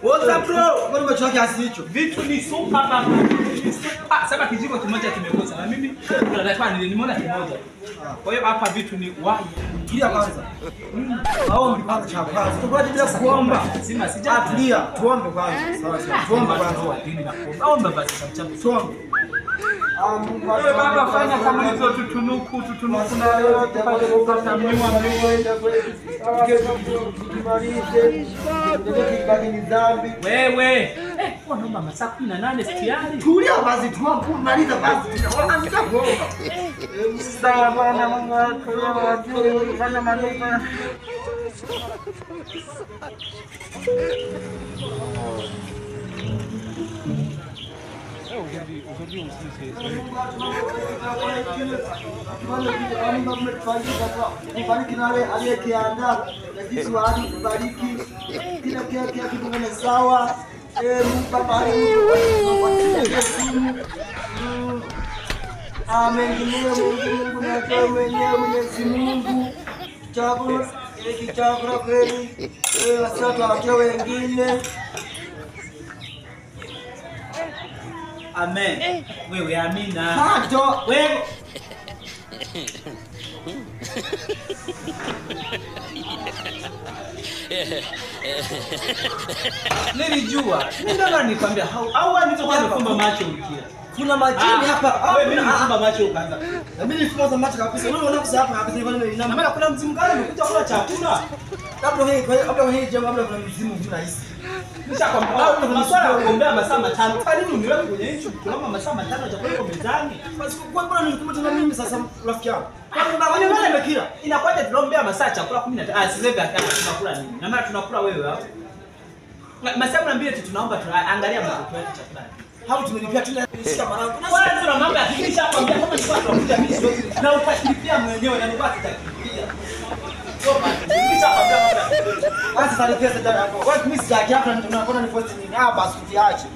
Woza bro, mbona macho yake asicho? Vitu ni super baba. Sasa kijiko kimoja kimekosa na mimi nimeona kimoja. Kwa hiyo hapa vitu ni wai. Tulia kwanza. Maombi kwanza cha kwanza. Tukoje bila kuomba? Sima sijatulia. Tulia, tuombe kwanza. Sawa sawa. Tuombe kwanza. Dini na kuomba. Omba basi mchana. Tuombe. Wewe baba fanya kama hizo tutunuku na leo tupate kupata mnywa wewe. Kwa naomba masaa 18 tayari. Tulia basi tuombe maliza basi. Tunaanza kuomba. Sawa bwana Mungu wako fanya maneno. Kubariki nawe aliyekiandaa na sisi wadi kubariki kila kitu kama sawa. Mungu Baba amen. Mungu na kwa mwenyewe Mwenyezi Mungu chakula hiki chakula kweli wasatu wakiwa wengine. Amen. Wewe amina. Hato Wewe nilijua. Ndio nikwambia au nitoka nikomba macho ukia. Kuna majini hapa. Wewe mimi nikomba macho ukaanza. Na mimi nifunga macho kabisa. Wewe unakuja hapa kabisa hivi mimi Na maana kuna mzimu gani umekuja kula chakula? labda hii jamaa labda kuna mzimu mzuri hisi. Nishakwambia maswala ya kuombea masaa 5. Kwa nini uniweke kwenye hicho? Tunaomba masaa 5 chakula kwa mezani. Basi kwa mbona nilikumbuka tena mimi sasa rafiki yangu. Kwa nini wewe umekila? Inakuwaje tunaombea masaa chakula 15? Sisi tunakula nini? Na maana tunakula wewe hapo. Masaa 12 tu tunaomba angalia mtoto wetu chakula. Hapo tumelipia tena shika mwanangu. Kwanza tuna mambo ya hakikisha kwambia kama tulikuwa tunakuja mimi sio na utakilipia mwenyewe na mbaki takilipia. Soma, hakikisha kwambia mambo. Basi sasa pesa tena hapo. Wewe mimi sijaki hapa tunakwenda ni post nini? Ah basi utiache.